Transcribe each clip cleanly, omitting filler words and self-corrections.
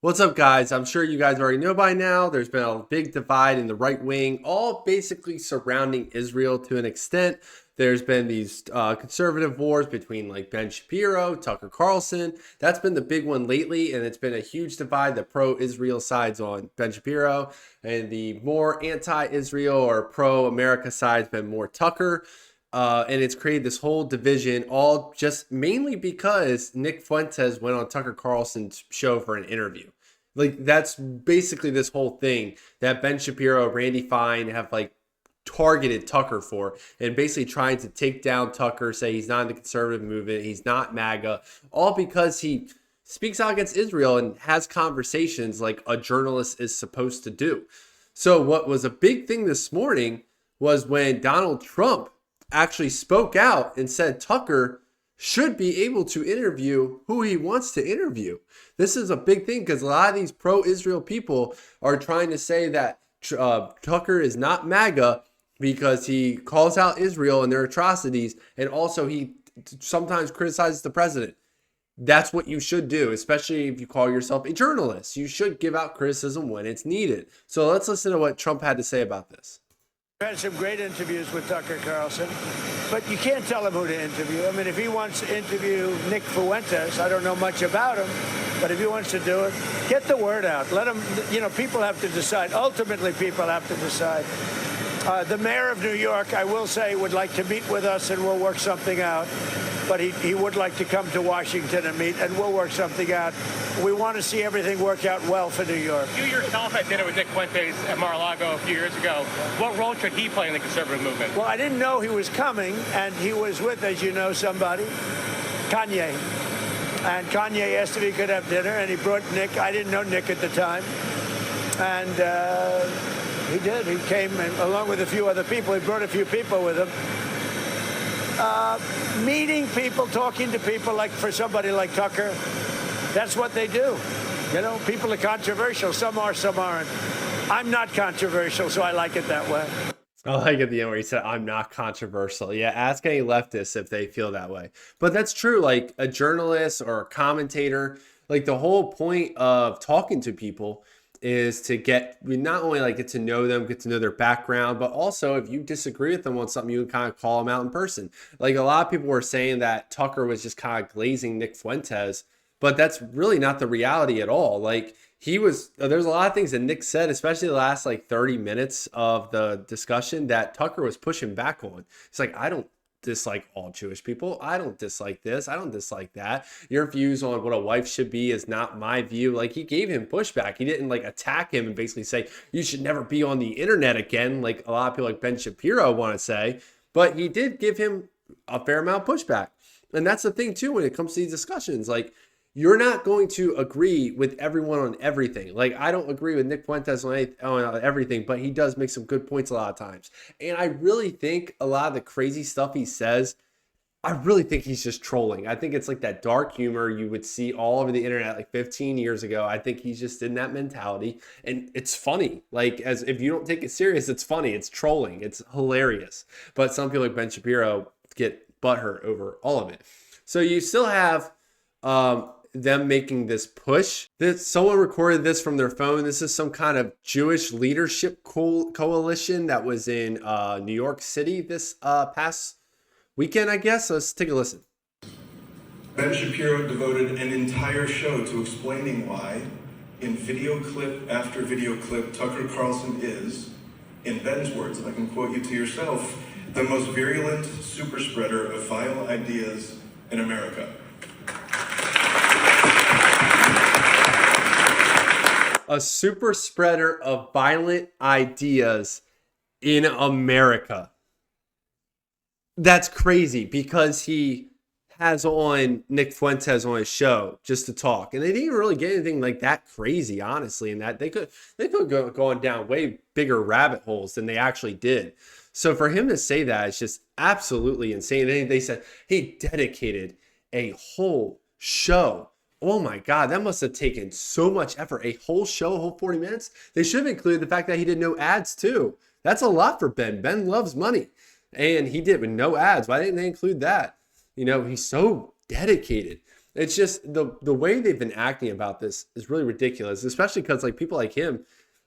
What's up, guys? I'm sure you guys already know by now. There's been a big divide in the right wing, all basically surrounding Israel to an extent. There's been these conservative wars between like Ben Shapiro, Tucker Carlson. That's been the big one lately, and it's been a huge divide. The pro-Israel side's on Ben Shapiro, and the more anti-Israel or pro-America side's been more Tucker. And it's created this whole division, all just mainly because Nick Fuentes went on Tucker Carlson's show for an interview. Like, that's basically this whole thing that Ben Shapiro, Randy Fine have like targeted Tucker for, and basically trying to take down Tucker, say he's not in the conservative movement, he's not MAGA, all because he speaks out against Israel and has conversations like a journalist is supposed to do. So what was a big thing this morning was when Donald Trump actually spoke out and said Tucker should be able to interview who he wants to interview. This is a big thing because a lot of these pro-Israel people are trying to say that Tucker is not MAGA because he calls out Israel and their atrocities, and also he sometimes criticizes the president. That's what you should do, especially if you call yourself a journalist. You should give out criticism when it's needed. So let's listen to what Trump had to say about this. I've had some great interviews with Tucker Carlson, but you can't tell him who to interview. I mean, if he wants to interview Nick Fuentes, I don't know much about him, but if he wants to do it, get the word out. Let him, people have to decide. Ultimately, people have to decide. The mayor of New York, I will say, would like to meet with us, and we'll work something out. But he would like to come to Washington and meet, and we'll work something out. We want to see everything work out well for New York. You yourself had dinner with Nick Fuentes at Mar-a-Lago a few years ago. What role should he play in the conservative movement? Well, I didn't know he was coming, and he was with, as you know, somebody, Kanye. And Kanye asked if he could have dinner, and he brought Nick. I didn't know Nick at the time. And he did. He came, and along with a few other people. He brought a few people with him. Meeting people, talking to people, like for somebody like Tucker, that's what they do. People are controversial. Some are, some aren't. I'm not controversial, so I like it that way. I like at the end where he said, I'm not controversial. Yeah, ask any leftists if they feel that way. But that's true. Like a journalist or a commentator, like the whole point of talking to people is to not only like get to know them, get to know their background, but also if you disagree with them on something, you can kind of call them out in person. Like a lot of people were saying that Tucker was just kind of glazing Nick Fuentes, but that's really not the reality at all. Like there's a lot of things that Nick said, especially the last like 30 minutes of the discussion, that Tucker was pushing back on. It's like, I don't dislike all Jewish people. I don't dislike this. I don't dislike that. Your views on what a wife should be is not my view. Like he gave him pushback. He didn't like attack him and basically say, you should never be on the internet again. Like a lot of people like Ben Shapiro want to say, but he did give him a fair amount of pushback. And that's the thing too, when it comes to these discussions, like you're not going to agree with everyone on everything. Like I don't agree with Nick Fuentes on everything, but he does make some good points a lot of times. And I really think a lot of the crazy stuff he says, I really think he's just trolling. I think it's like that dark humor you would see all over the internet like 15 years ago. I think he's just in that mentality, and it's funny. Like as if you don't take it serious, it's funny. It's trolling. It's hilarious. But some people like Ben Shapiro get butthurt over all of it. So you still have them making this push. Someone recorded this from their phone. This is some kind of Jewish leadership coalition that was in New York City this past weekend, I guess. So let's take a listen. Ben Shapiro devoted an entire show to explaining why, in video clip after video clip, Tucker Carlson is, in Ben's words, and I can quote you to yourself, the most virulent super spreader of vile ideas in America. A super spreader of violent ideas in America. That's crazy because he has on Nick Fuentes on his show just to talk. And they didn't really get anything like that crazy, honestly, in that they could go going down way bigger rabbit holes than they actually did. So for him to say that is just absolutely insane. And they said he dedicated a whole show. Oh my God, that must have taken so much effort. A whole show, a whole 40 minutes. They should have included the fact that he did no ads too. That's a lot for Ben. Ben loves money. And he did with no ads. Why didn't they include that? He's so dedicated. It's just the way they've been acting about this is really ridiculous, especially because like people like him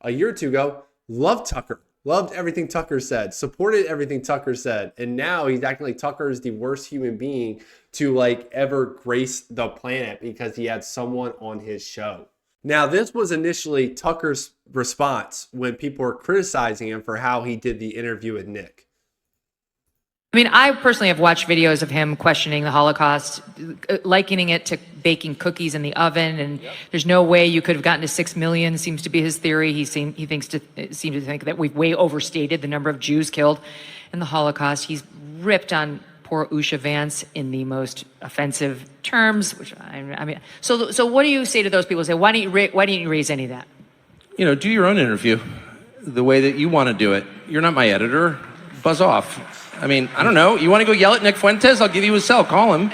a year or two ago loved Tucker, loved everything Tucker said, supported everything Tucker said. And now he's acting like Tucker is the worst human being to like ever grace the planet because he had someone on his show. Now, this was initially Tucker's response when people were criticizing him for how he did the interview with Nick. I mean, I personally have watched videos of him questioning the Holocaust, likening it to baking cookies in the oven, and there's no way you could have gotten to 6 million, seems to be his theory. He seems to think that we've way overstated the number of Jews killed in the Holocaust. He's ripped on poor Usha Vance in the most offensive terms, which I mean, so what do you say to those people who say, why didn't you raise any of that? You know, do your own interview the way that you want to do it. You're not my editor. Buzz off. I mean, I don't know. You want to go yell at Nick Fuentes? I'll give you his cell. Call him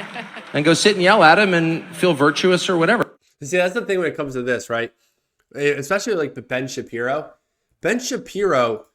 and go sit and yell at him and feel virtuous or whatever. See, that's the thing when it comes to this, right? Especially like the Ben Shapiro. Ben Shapiro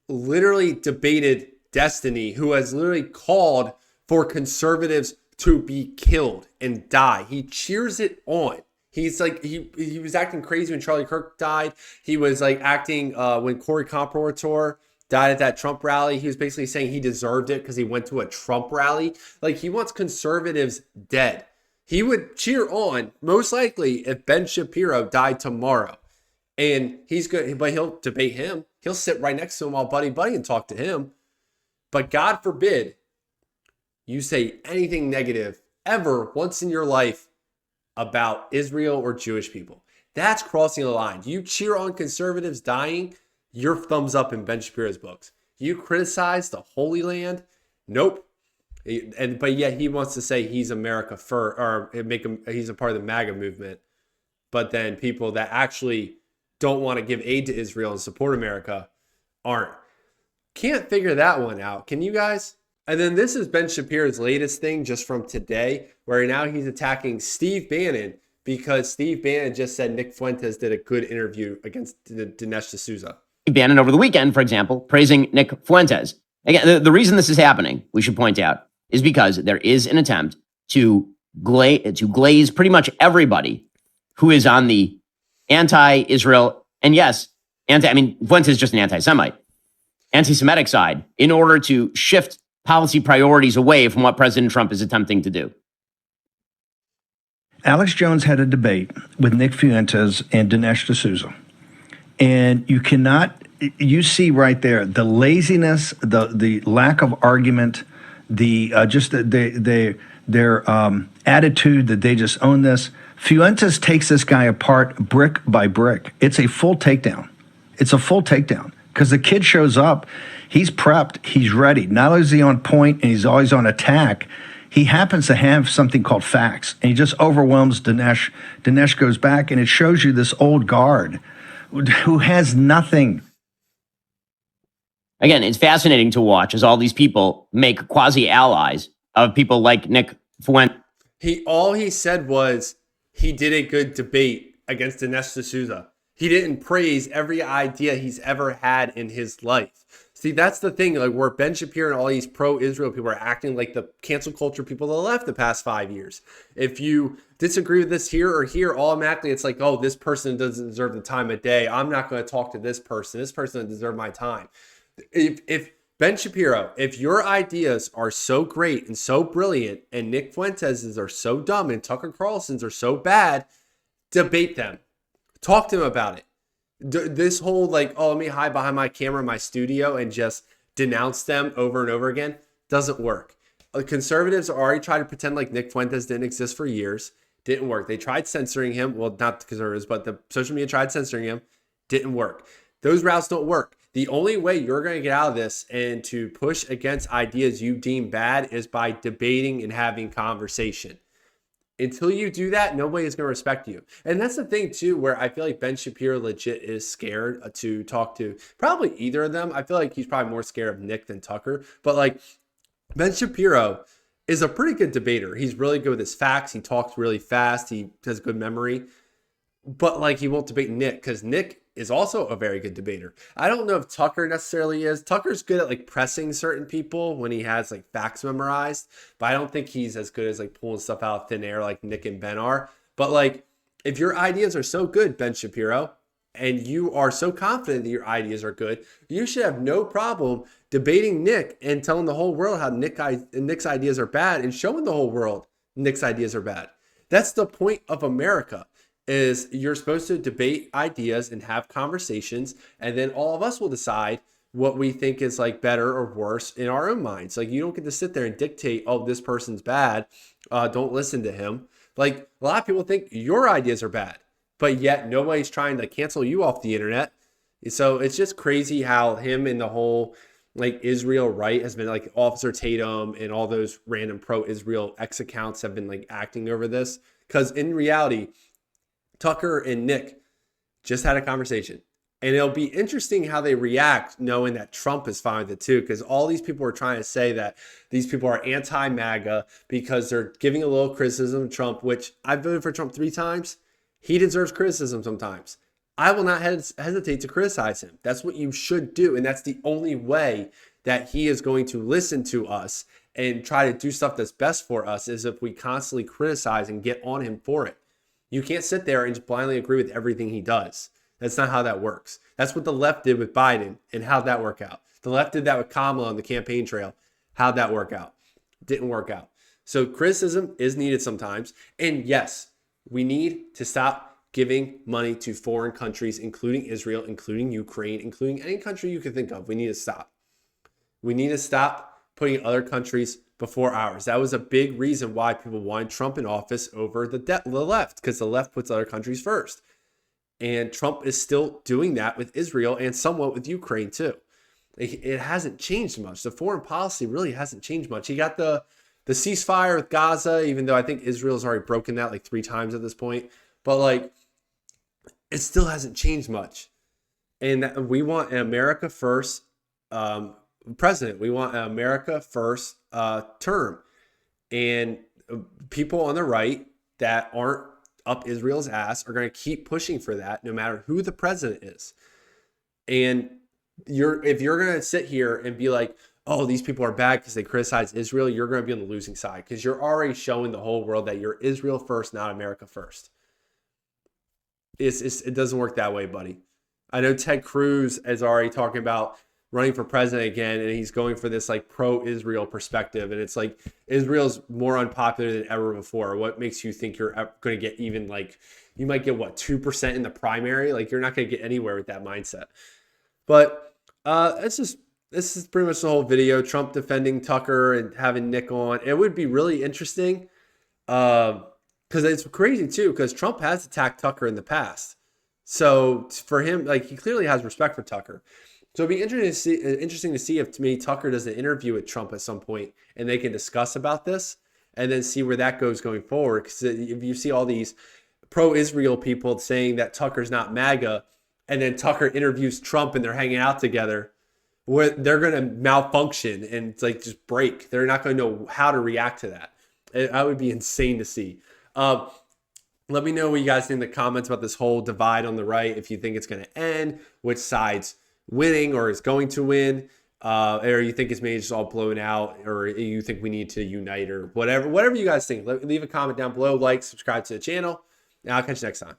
literally debated Destiny, who has literally called for conservatives to be killed and die. He cheers it on. He's like, he was acting crazy when Charlie Kirk died. He was like acting when Corey Comparator died at that Trump rally. He was basically saying he deserved it because he went to a Trump rally. Like, he wants conservatives dead. He would cheer on, most likely, if Ben Shapiro died tomorrow. And he's good, but he'll debate him. He'll sit right next to him all buddy and talk to him. But God forbid you say anything negative ever once in your life about Israel or Jewish people. That's crossing the line. You cheer on conservatives dying, your thumbs up in Ben Shapiro's books. You criticize the Holy Land, nope. But yet he wants to say he's America first, or he's a part of the MAGA movement. But then people that actually don't want to give aid to Israel and support America aren't. Can't figure that one out. Can you guys? And then this is Ben Shapiro's latest thing just from today, where now he's attacking Steve Bannon because Steve Bannon just said Nick Fuentes did a good interview against Dinesh D'Souza. Bannon over the weekend, for example, praising Nick Fuentes. Again, the reason this is happening, we should point out, is because there is an attempt to glaze pretty much everybody who is on the anti-Israel, and yes, Fuentes is just an anti-Semite, anti-Semitic side, in order to shift policy priorities away from what President Trump is attempting to do. Alex Jones had a debate with Nick Fuentes and Dinesh D'Souza. And you see right there, the laziness, the lack of argument, their attitude that they just own this. Fuentes takes this guy apart brick by brick. It's a full takedown. Because the kid shows up, he's prepped, he's ready. Not only is he on point and he's always on attack, he happens to have something called facts. And he just overwhelms Dinesh. Dinesh goes back, and it shows you this old guard who has nothing. Again, it's fascinating to watch as all these people make quasi-allies of people like Nick Fuentes. All he said was he did a good debate against Dinesh D'Souza. He didn't praise every idea he's ever had in his life. See, that's the thing, like where Ben Shapiro and all these pro-Israel people are acting like the cancel culture people that left the past 5 years. If you disagree with this here or here, automatically it's like, oh, this person doesn't deserve the time of day. I'm not going to talk to this person. This person doesn't deserve my time. If Ben Shapiro, if your ideas are so great and so brilliant and Nick Fuentes' are so dumb and Tucker Carlson's are so bad, debate them. Talk to him about it. This whole like, oh, let me hide behind my camera in my studio and just denounce them over and over again doesn't work. Conservatives already tried to pretend like Nick Fuentes didn't exist for years. Didn't work. They tried censoring him. Well, not the conservatives, but the social media tried censoring him. Didn't work. Those routes don't work. The only way you're going to get out of this and to push against ideas you deem bad is by debating and having conversation. Until you do that, nobody is going to respect you. And that's the thing, too, where I feel like Ben Shapiro legit is scared to talk to probably either of them. I feel like he's probably more scared of Nick than Tucker. But like Ben Shapiro is a pretty good debater. He's really good with his facts. He talks really fast. He has good memory. but like he won't debate Nick because Nick is also a very good debater. I don't know if Tucker necessarily is. Tucker's good at like pressing certain people when he has like facts memorized, but I don't think he's as good as like pulling stuff out of thin air like Nick and Ben are. But like, if your ideas are so good, Ben Shapiro, and you are so confident that your ideas are good, you should have no problem debating Nick and telling the whole world how Nick's ideas are bad and showing the whole world Nick's ideas are bad. That's the point of America, is you're supposed to debate ideas and have conversations, and then all of us will decide what we think is like better or worse in our own minds. Like, you don't get to sit there and dictate, oh, this person's bad, don't listen to him. Like, a lot of people think your ideas are bad, but yet nobody's trying to cancel you off the internet. So it's just crazy how him and the whole like Israel right has been like Officer Tatum and all those random pro-Israel X accounts have been like acting over this. Because in reality, Tucker and Nick just had a conversation. And it'll be interesting how they react knowing that Trump is fine with it too. Because all these people are trying to say that these people are anti-MAGA because they're giving a little criticism to Trump, which I've voted for Trump 3 times. He deserves criticism sometimes. I will not hesitate to criticize him. That's what you should do. And that's the only way that he is going to listen to us and try to do stuff that's best for us, is if we constantly criticize and get on him for it. You can't sit there and just blindly agree with everything he does. That's not how that works. That's what the left did with Biden, and how'd that work out? The left did that with Kamala on the campaign trail. How'd that work out? Didn't work out. So criticism is needed sometimes. And yes, we need to stop giving money to foreign countries, including Israel, including Ukraine, including any country you can think of. We need to stop. We need to stop putting other countries before ours. That was a big reason why people wanted Trump in office over the left, because the left puts other countries first. And Trump is still doing that with Israel and somewhat with Ukraine too. It hasn't changed much. The foreign policy really hasn't changed much. He got the ceasefire with Gaza, even though I think Israel's already broken that like 3 times at this point. But like, it still hasn't changed much. And we want an America first president. We want an America first term. And people on the right that aren't up Israel's ass are going to keep pushing for that no matter who the president is. And if you're going to sit here and be like, oh, these people are bad because they criticize Israel, you're going to be on the losing side, because you're already showing the whole world that you're Israel first, not America first. It doesn't work that way, buddy. I know Ted Cruz is already talking about running for president again, and he's going for this like pro-Israel perspective. And it's like, Israel's more unpopular than ever before. What makes you think you're going to get even like, you might get what, 2% in the primary? Like, you're not going to get anywhere with that mindset. But this is pretty much the whole video. Trump defending Tucker and having Nick on. It would be really interesting. Because it's crazy too, because Trump has attacked Tucker in the past. So for him, like, he clearly has respect for Tucker. So it'd be interesting to see if, to me, Tucker does an interview with Trump at some point and they can discuss about this and then see where that goes going forward. Because if you see all these pro-Israel people saying that Tucker's not MAGA, and then Tucker interviews Trump and they're hanging out together, where they're going to malfunction and it's like just break. They're not going to know how to react to that. That would be insane to see. Let me know what you guys think in the comments about this whole divide on the right. If you think it's going to end, which side's winning or is going to win, or you think it's maybe just all blown out, or you think we need to unite, or whatever you guys think. Leave a comment down below, like, subscribe to the channel, and I'll catch you next time.